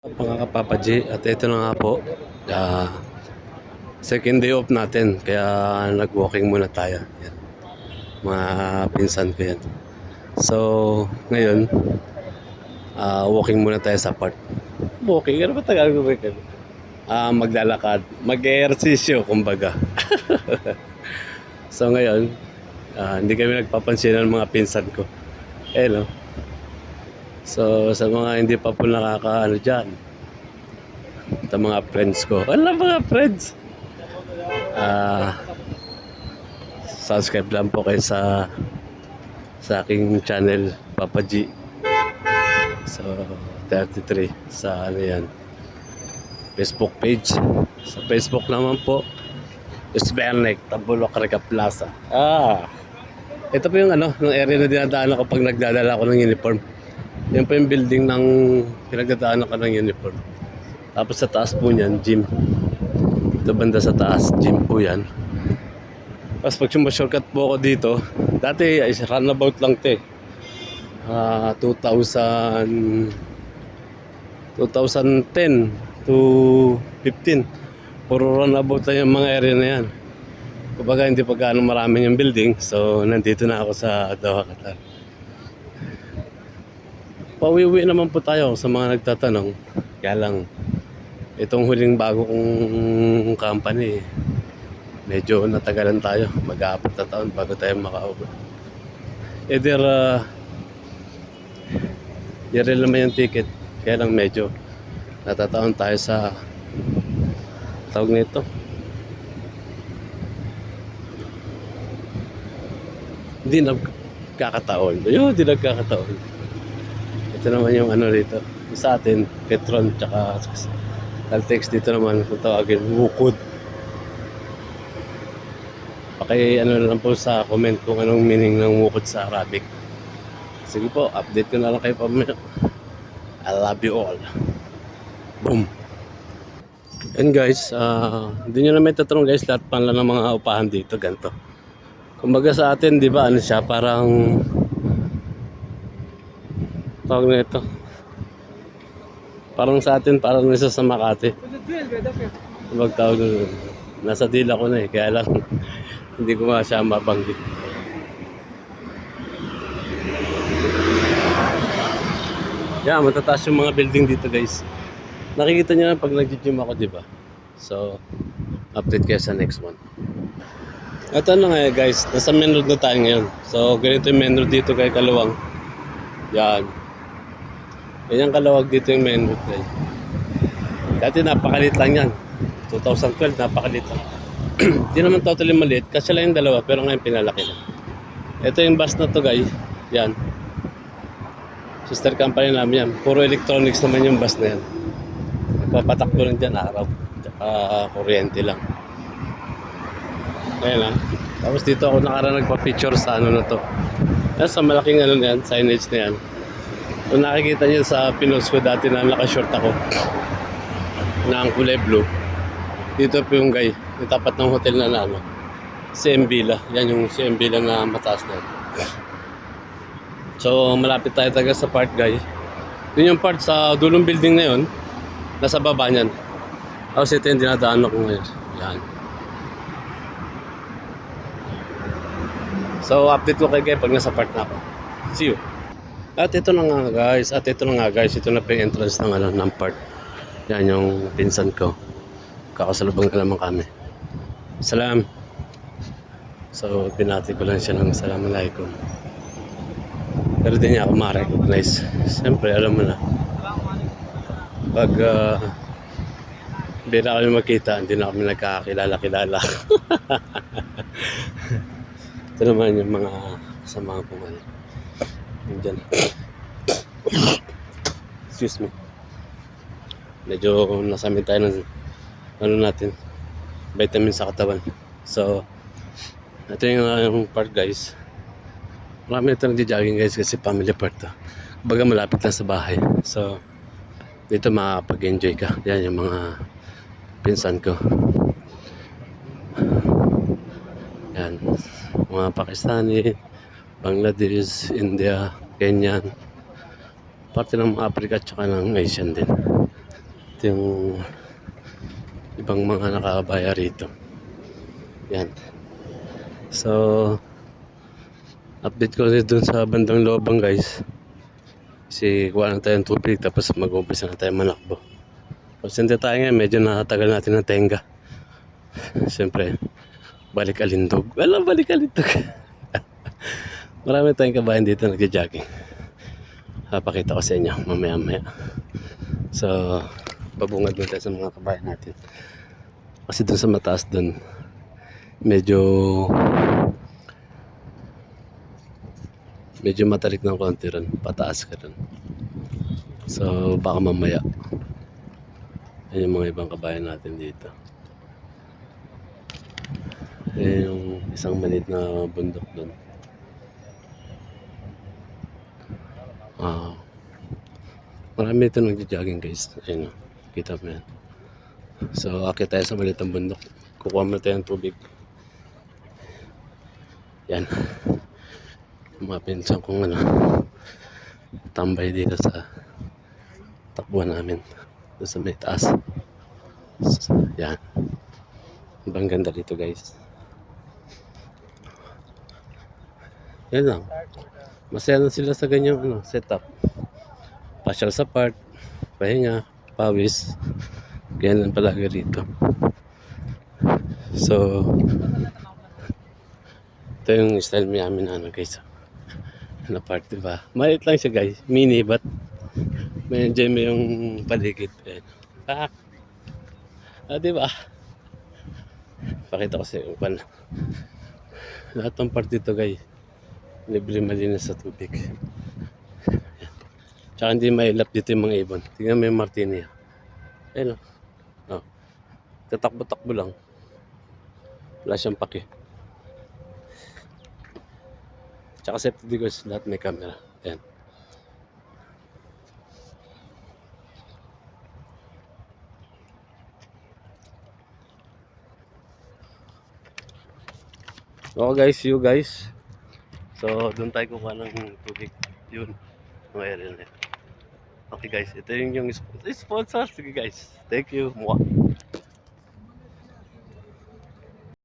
Mga kapapa G, at ito na nga po, second day off natin, kaya nag-walking muna tayo. Yan. Mga pinsan ko yan. So, ngayon, walking muna tayo sa park. Walking? Ano ba Tagalog ko? Maglalakad, mag-ehersisyo, kumbaga. So ngayon, hindi kami nagpapansin ng mga pinsan ko. No? So, sa mga hindi pa po nakakaano dyan, sa mga friends ko. Wala mga friends. Subscribe lang po kayo sa aking channel, Papa G. So, 33 sa ano yan, Facebook page. Sa Facebook naman po, Sbernek, Tabulok, Reka Plaza. Ito po yung ano, ng area na dinadaanan ko pag nagdadala ako ng uniform. Yan po yung building ng pinagdadaanan ko ng uniform. Tapos sa taas po niyan, gym. Ito banda sa taas, gym po yan. Tapos pag shortcut po ako dito, dati is runabout lang ito eh. 2010 to 15. Puro runabout lang yung mga area na yan. Kumbaga hindi pa gaano marami yung building, so nandito na ako sa Doha, Qatar. Pauwi-uwi naman po tayo sa mga nagtatanong. Kaya lang, itong huling bago kong company, medyo natagalan tayo. Mag-apat na taon bago tayo makauwi. Either, yearly naman yung ticket. Kaya lang medyo natataon tayo sa tawag nito. Hindi nagkakataon. Hindi nagkakataon. Ito naman yung ano dito. Sa atin, Petron, tsaka Caltex dito naman, kung tawagin, Wukod. Ano lang po sa comment kung anong meaning ng Wukod sa Arabic. Sige po, update ko na lang kayo pamilya. I love you all. Boom! And guys, hindi nyo na may tatanong guys, lahat pala ng mga upahan dito, ganito. Kumbaga sa atin, di ba, ano siya, parang tawag na ito. Parang sa atin, parang nasa sa Makati. Magtawag na, nasa dila ko na eh, kaya lang hindi ko nga siya mabanggit. Yan, matataas yung mga building dito guys. Nakikita nyo na pag nag-gym ako, di ba? So, update kayo sa next one. At ano nga guys, nasa main road na tayo ngayon. So, ganito yung main road dito kay Kaluwang. Yan. Yan kalawag dito yung main road guys. Dati napakalit lang yan. 2012 napakalit lang. Hindi naman totally maliit. Kasi lang yung dalawa pero ngayon pinalaki na. Ito yung bus na to guys. Yan. Sister company namin yan. Puro electronics naman yung bus na yan. Nagpapatakbo lang dyan araw. Tsaka kuryente lang. Ayan lang. Tapos dito ako nakaraan nagpa-picture sa ano na to. Yan sa malaking ano na yan. Signage na yan. Kung nakikita niyo sa pinost ko dati na naka-short ako na ang kulay blue, dito po yung guy, yung tapat ng hotel na ano, CM Villa. Yan yung CM Villa na mataas na yan. So malapit tayo taga sa park guy. Yun yung part sa dulong building na yun, nasa baba niyan. Tapos ito yung dinadaan ko ngayon. Yan. So update ko kayo pag nasa park na ako. See you. At ito na nga guys, ito na pa yung entrance ng, ano, ng park. Yan yung pinsan ko. Kakasalubong na naman kami. Salam. So, binati ko lang siya ng assalamualaikum. Pero di niya ako ma-recognize. Siyempre, alam mo na. Pag hindi na kami makita, hindi na kami nagkakakilala-kilala. Ito naman yung mga kasama ko man. Diyan. Excuse me. Medyo nasamin tayo ng ano natin, vitamin sa katawan. So, ito yung park guys. Marami ito nagja-jogging guys kasi family park to. Baga malapit lang sa bahay. So, dito makapag-enjoy ka. Yan yung mga pinsan ko. Yan. Mga Pakistani, Bangladesh, India, Kenya, parte ng Africa at saka ng Asian din. Ito yung ibang mga nakakabaya rito. Yan. So, update ko ulit dun sa bandang Lobang guys. Kasi kuha na tayong tubig tapos mag-umpisa na tayo manakbo. Pasensya tayo ngayon, medyo nakatagal natin ng tenga. Siyempre, balik alindog. Wala, balik alindog. Marami tayong kabayan dito nagja-jogging. Papakita ko sa inyo mamaya-maya. So, babungad mo tayo sa mga kabayan natin. Kasi dun sa mataas dun, medyo matarik ng konti ron. Pataas ka ron. So, baka mamaya. Yan yung mga ibang kabayan natin dito. Yan yung isang maliit na bundok dun. Marami ito nagja-jogging guys. Ayun o. Kita mo yan. So, akit tayo sa maliit na bundok. Kukuha mo tayo ng tubig. Yan. Mga pinsan kong tambay dito sa takbuhan namin. Doon sa may taas. So, yan. Ibang ganda dito guys. Yan lang. Masaya na sila sa ganyang setup. Pasyal sa park, pahinga, pawis. Ganyan palagi rito. So, ito yung style namin guys. Na part, diba? Maliit lang siya guys. Mini, but may enjoy mo yung paligid. Diba? Pakita ko sa iyo kung lahat ng part dito guys. Libre malinis sa tubig. Tsaka hindi mailap dito yung mga ibon. Tingnan mo yung martini. Ayun o. Tatakbo-takbo lang. Wala siyang paki. Tsaka safety because lahat may camera. Ayan. Okay guys, see you guys. So, doon tayo kukuha ng tubig. Yun. Ang area na yun. Okay guys, ito yung sponsor. Sige guys. Thank you. Mwah.